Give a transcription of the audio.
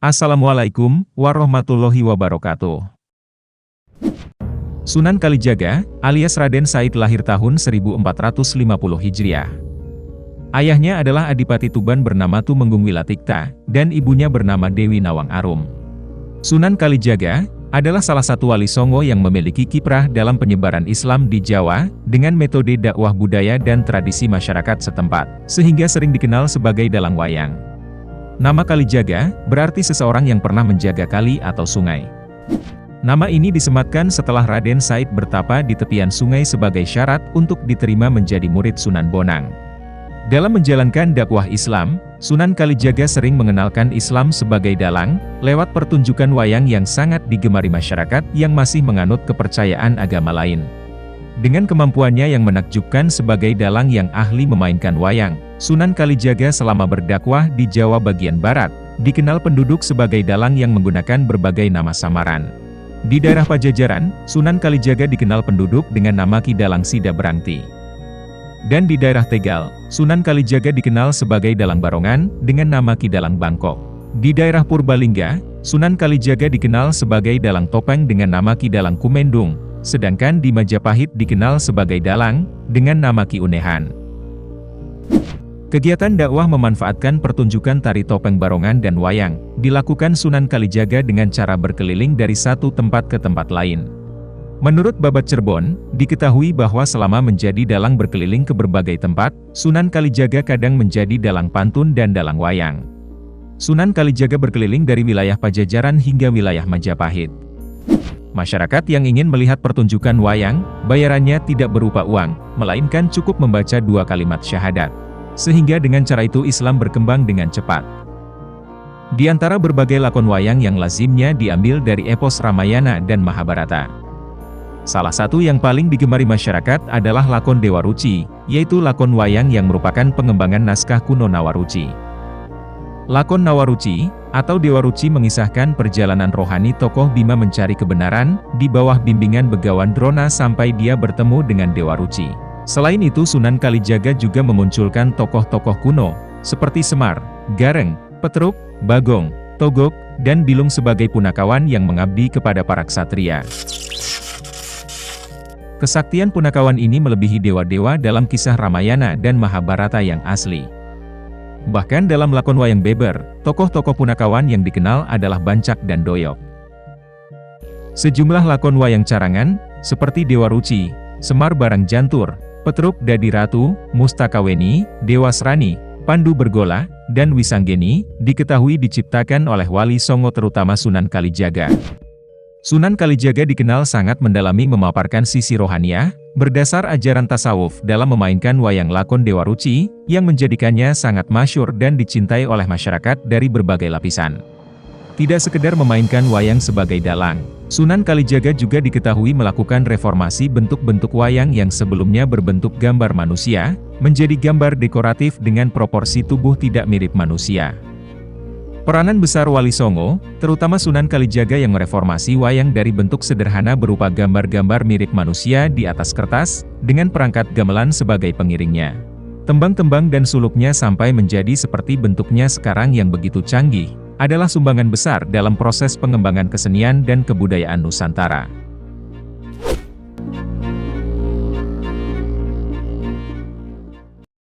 Assalamualaikum warahmatullahi wabarakatuh. Sunan Kalijaga, alias Raden Said lahir tahun 1450 Hijriah. Ayahnya adalah Adipati Tuban bernama Tumenggung Wilatikta, dan ibunya bernama Dewi Nawang Arum. Sunan Kalijaga adalah salah satu wali Songo yang memiliki kiprah dalam penyebaran Islam di Jawa, dengan metode dakwah budaya dan tradisi masyarakat setempat, sehingga sering dikenal sebagai dalang wayang. Nama Kalijaga berarti seseorang yang pernah menjaga kali atau sungai. Nama ini disematkan setelah Raden Said bertapa di tepian sungai sebagai syarat untuk diterima menjadi murid Sunan Bonang. Dalam menjalankan dakwah Islam, Sunan Kalijaga sering mengenalkan Islam sebagai dalang, lewat pertunjukan wayang yang sangat digemari masyarakat yang masih menganut kepercayaan agama lain. Dengan kemampuannya yang menakjubkan sebagai dalang yang ahli memainkan wayang, Sunan Kalijaga selama berdakwah di Jawa bagian Barat, dikenal penduduk sebagai dalang yang menggunakan berbagai nama samaran. Di daerah Pajajaran, Sunan Kalijaga dikenal penduduk dengan nama Ki Dalang Sida Berangti. Dan di daerah Tegal, Sunan Kalijaga dikenal sebagai dalang Barongan, dengan nama Ki Dalang Bangkok. Di daerah Purbalingga, Sunan Kalijaga dikenal sebagai dalang topeng dengan nama Ki Dalang Kumendung, sedangkan di Majapahit dikenal sebagai dalang, dengan nama Ki Unehan. Kegiatan dakwah memanfaatkan pertunjukan tari topeng barongan dan wayang, dilakukan Sunan Kalijaga dengan cara berkeliling dari satu tempat ke tempat lain. Menurut Babat Cirebon, diketahui bahwa selama menjadi dalang berkeliling ke berbagai tempat, Sunan Kalijaga kadang menjadi dalang pantun dan dalang wayang. Sunan Kalijaga berkeliling dari wilayah Pajajaran hingga wilayah Majapahit. Masyarakat yang ingin melihat pertunjukan wayang, bayarannya tidak berupa uang, melainkan cukup membaca 2 kalimat syahadat. Sehingga dengan cara itu Islam berkembang dengan cepat. Di antara berbagai lakon wayang yang lazimnya diambil dari epos Ramayana dan Mahabharata. Salah satu yang paling digemari masyarakat adalah lakon Dewa Ruci, yaitu lakon wayang yang merupakan pengembangan naskah kuno Nawaruci. Lakon Nawaruci, atau Dewa Ruci mengisahkan perjalanan rohani tokoh Bima mencari kebenaran, di bawah bimbingan Begawan Drona sampai dia bertemu dengan Dewa Ruci. Selain itu Sunan Kalijaga juga memunculkan tokoh-tokoh kuno, seperti Semar, Gareng, Petruk, Bagong, Togok, dan Bilung sebagai punakawan yang mengabdi kepada para ksatria. Kesaktian punakawan ini melebihi dewa-dewa dalam kisah Ramayana dan Mahabharata yang asli. Bahkan dalam lakon wayang beber, tokoh-tokoh punakawan yang dikenal adalah Bancak dan Doyok. Sejumlah lakon wayang carangan, seperti Dewa Ruci, Semar Barang Jantur, Petruk Dadi Ratu, Mustakaweni, Dewa Srani, Pandu Bergola, dan Wisanggeni, diketahui diciptakan oleh wali Songo terutama Sunan Kalijaga. Sunan Kalijaga dikenal sangat mendalami memaparkan sisi rohaniah, berdasar ajaran tasawuf dalam memainkan wayang lakon Dewa Ruci, yang menjadikannya sangat masyhur dan dicintai oleh masyarakat dari berbagai lapisan. Tidak sekedar memainkan wayang sebagai dalang, Sunan Kalijaga juga diketahui melakukan reformasi bentuk-bentuk wayang yang sebelumnya berbentuk gambar manusia, menjadi gambar dekoratif dengan proporsi tubuh tidak mirip manusia. Peranan besar Wali Songo, terutama Sunan Kalijaga yang mereformasi wayang dari bentuk sederhana berupa gambar-gambar mirip manusia di atas kertas, dengan perangkat gamelan sebagai pengiringnya. Tembang-tembang dan suluknya sampai menjadi seperti bentuknya sekarang yang begitu canggih, adalah sumbangan besar dalam proses pengembangan kesenian dan kebudayaan Nusantara.